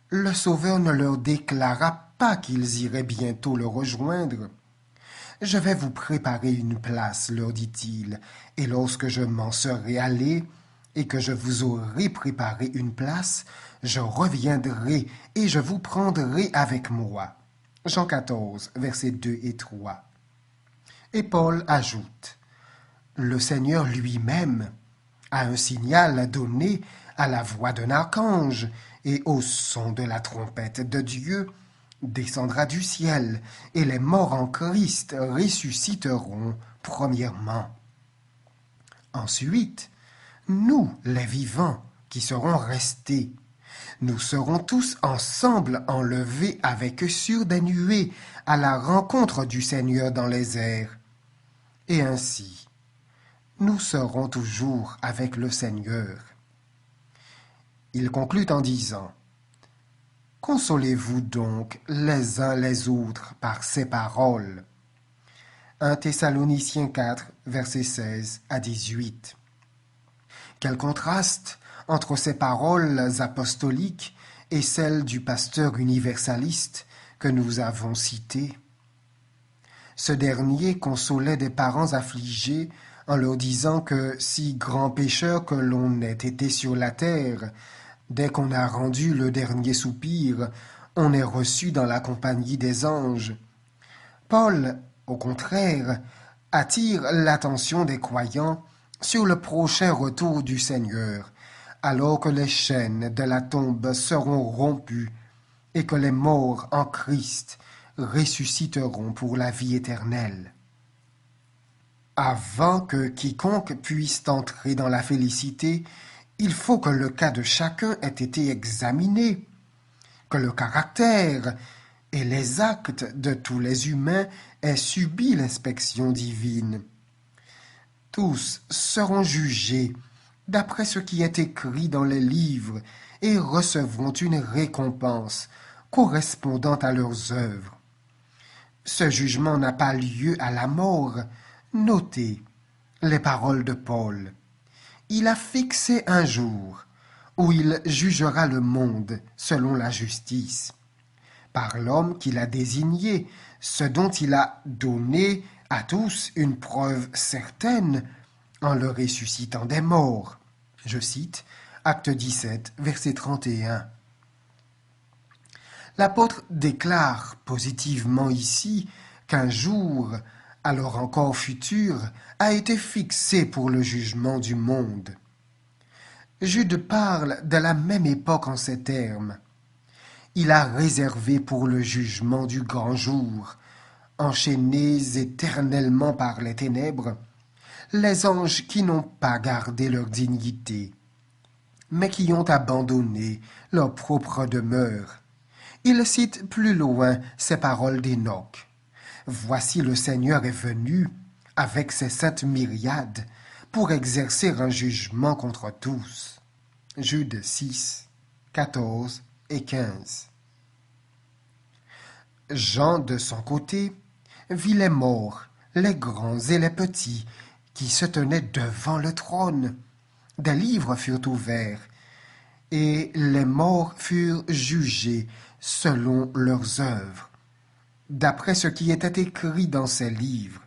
le Sauveur ne leur déclara pas qu'ils iraient bientôt le rejoindre. « Je vais vous préparer une place, leur dit-il, et lorsque je m'en serai allé et que je vous aurai préparé une place, je reviendrai et je vous prendrai avec moi. » Jean 14, versets 2 et 3. Et Paul ajoute, « Le Seigneur lui-même a un signal à donner à la voix d'un archange et au son de la trompette de Dieu, descendra du ciel, et les morts en Christ ressusciteront premièrement. Ensuite, nous, les vivants, qui serons restés, nous serons tous ensemble enlevés avec eux sur des nuées à la rencontre du Seigneur dans les airs. Et ainsi, nous serons toujours avec le Seigneur. » Il conclut en disant, « Consolez-vous donc les uns les autres par ces paroles. » 1 Thessaloniciens 4, versets 16 à 18. Quel contraste entre ces paroles apostoliques et celles du pasteur universaliste que nous avons cité. Ce dernier consolait des parents affligés en leur disant que, si grand pécheur que l'on ait été sur la terre, dès qu'on a rendu le dernier soupir, on est reçu dans la compagnie des anges. Paul, au contraire, attire l'attention des croyants sur le prochain retour du Seigneur, alors que les chaînes de la tombe seront rompues et que les morts en Christ ressusciteront pour la vie éternelle. Avant que quiconque puisse entrer dans la félicité, il faut que le cas de chacun ait été examiné, que le caractère et les actes de tous les humains aient subi l'inspection divine. Tous seront jugés d'après ce qui est écrit dans les livres et recevront une récompense correspondant à leurs œuvres. Ce jugement n'a pas lieu à la mort. Notez les paroles de Paul. Il a fixé un jour où il jugera le monde selon la justice, par l'homme qu'il a désigné, ce dont il a donné à tous une preuve certaine en le ressuscitant des morts. Je cite Acte 17, verset 31. L'apôtre déclare positivement ici qu'un jour, alors encore futur, a été fixé pour le jugement du monde. Jude parle de la même époque en ces termes. Il a réservé pour le jugement du grand jour, enchaînés éternellement par les ténèbres, les anges qui n'ont pas gardé leur dignité, mais qui ont abandonné leur propre demeure. Il cite plus loin ces paroles d'Enoch. « Voici le Seigneur est venu avec ses saintes myriades pour exercer un jugement contre tous. » Jude 6, 14 et 15. Jean, de son côté, vit les morts, les grands et les petits, qui se tenaient devant le trône. Des livres furent ouverts, et les morts furent jugés selon leurs œuvres, d'après ce qui était écrit dans ces livres.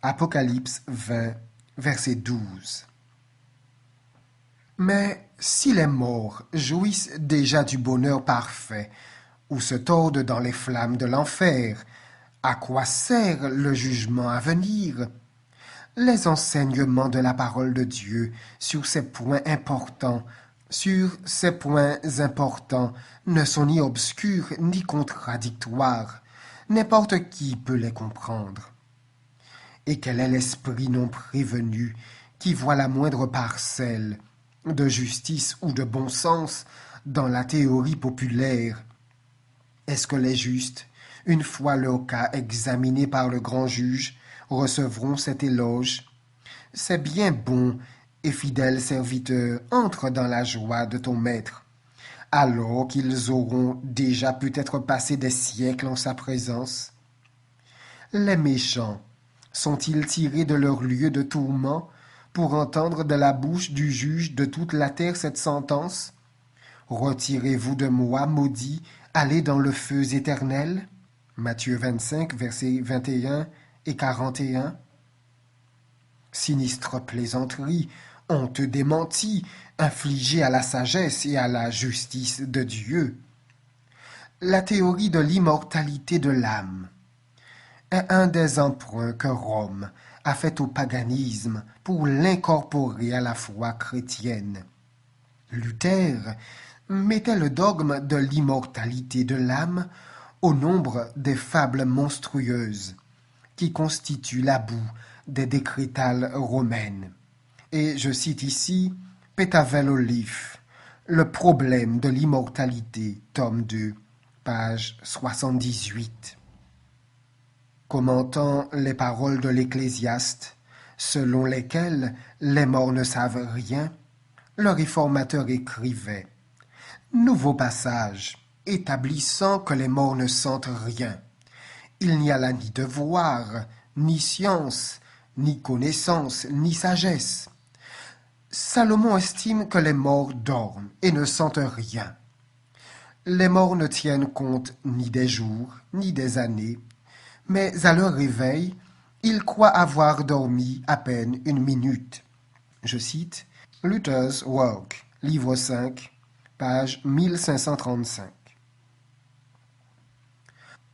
Apocalypse 20, verset 12. Mais si les morts jouissent déjà du bonheur parfait, ou se tordent dans les flammes de l'enfer, à quoi sert le jugement à venir? Les enseignements de la parole de Dieu sur ces points importants ne sont ni obscurs ni contradictoires. N'importe qui peut les comprendre. Et quel est l'esprit non prévenu qui voit la moindre parcelle de justice ou de bon sens dans la théorie populaire? Est-ce que les justes, une fois leur cas examiné par le grand juge, recevront cet éloge? C'est bien bon et fidèle serviteur, entre dans la joie de ton maître, alors qu'ils auront déjà peut-être passé des siècles en sa présence. Les méchants sont-ils tirés de leur lieu de tourment pour entendre de la bouche du juge de toute la terre cette sentence? Retirez-vous de moi, maudits, allez dans le feu éternel. Matthieu 25, versets 21 et 41. Sinistre plaisanterie, honte démentie, infligée à la sagesse et à la justice de Dieu. La théorie de l'immortalité de l'âme est un des emprunts que Rome a fait au paganisme pour l'incorporer à la foi chrétienne. Luther mettait le dogme de l'immortalité de l'âme au nombre des fables monstrueuses qui constituent la boue des décrétales romaines. Et je cite ici Pétavel Leaf, Le problème de l'immortalité, tome 2, page 78. Commentant les paroles de l'Ecclésiaste, selon lesquelles les morts ne savent rien, le réformateur écrivait « Nouveau passage, établissant que les morts ne sentent rien. Il n'y a là ni devoir, ni science, ni connaissance, ni sagesse. Salomon estime que les morts dorment et ne sentent rien. Les morts ne tiennent compte ni des jours, ni des années, mais à leur réveil, ils croient avoir dormi à peine une minute. » Je cite Luther's Work, livre 5, page 1535.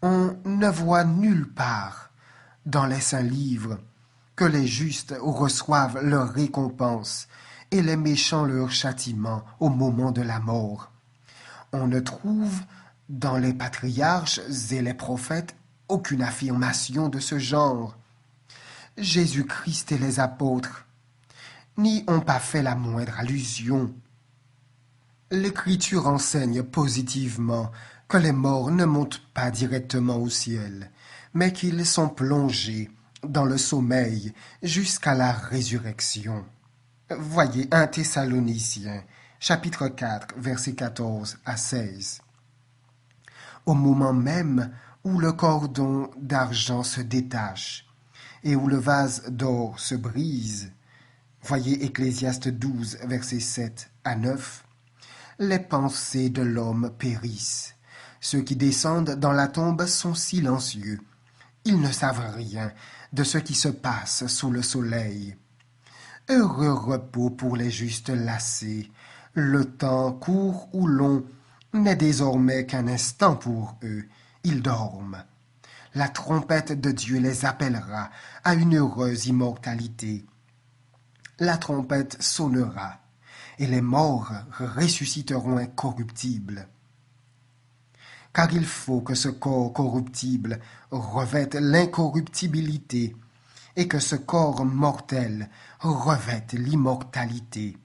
On ne voit nulle part dans les saints livres que les justes reçoivent leur récompense et les méchants leur châtiment au moment de la mort. On ne trouve dans les patriarches et les prophètes aucune affirmation de ce genre. Jésus-Christ et les apôtres n'y ont pas fait la moindre allusion. L'Écriture enseigne positivement que les morts ne montent pas directement au ciel, mais qu'ils sont plongés dans le sommeil jusqu'à la résurrection. Voyez 1 Thessaloniciens, chapitre 4, versets 14 à 16. Au moment même où le cordon d'argent se détache et où le vase d'or se brise, voyez Ecclésiaste 12, versets 7 à 9, les pensées de l'homme périssent. Ceux qui descendent dans la tombe sont silencieux. Ils ne savent rien de ce qui se passe sous le soleil. Heureux repos pour les justes lassés. Le temps, court ou long, n'est désormais qu'un instant pour eux. Ils dorment. La trompette de Dieu les appellera à une heureuse immortalité. La trompette sonnera, et les morts ressusciteront incorruptibles. Car il faut que ce corps corruptible revête l'incorruptibilité et que ce corps mortel revête l'immortalité.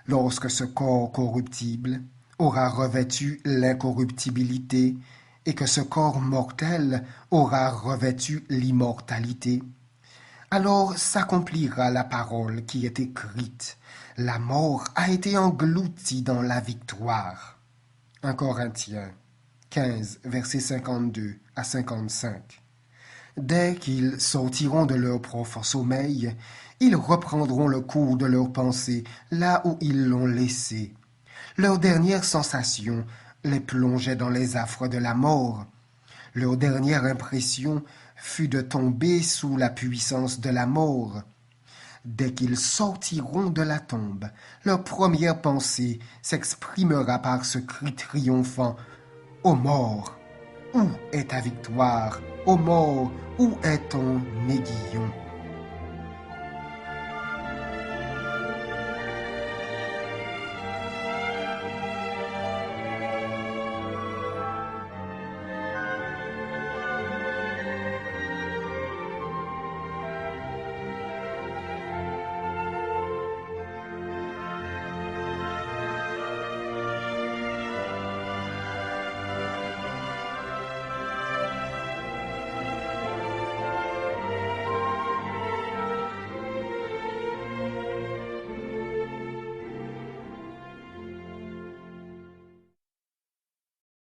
Lorsque ce corps corruptible aura revêtu l'incorruptibilité et que ce corps mortel aura revêtu l'immortalité, alors s'accomplira la parole qui est écrite. La mort a été engloutie dans la victoire. 1 Corinthiens 15, versets 52 à 55. Dès qu'ils sortiront de leur profond sommeil, ils reprendront le cours de leurs pensées là où ils l'ont laissé. Leur dernière sensation les plongeait dans les affres de la mort. Leur dernière impression fut de tomber sous la puissance de la mort. Dès qu'ils sortiront de la tombe, leur première pensée s'exprimera par ce cri triomphant « Ô mort, où est ta victoire? Ô mort, où est ton aiguillon ?»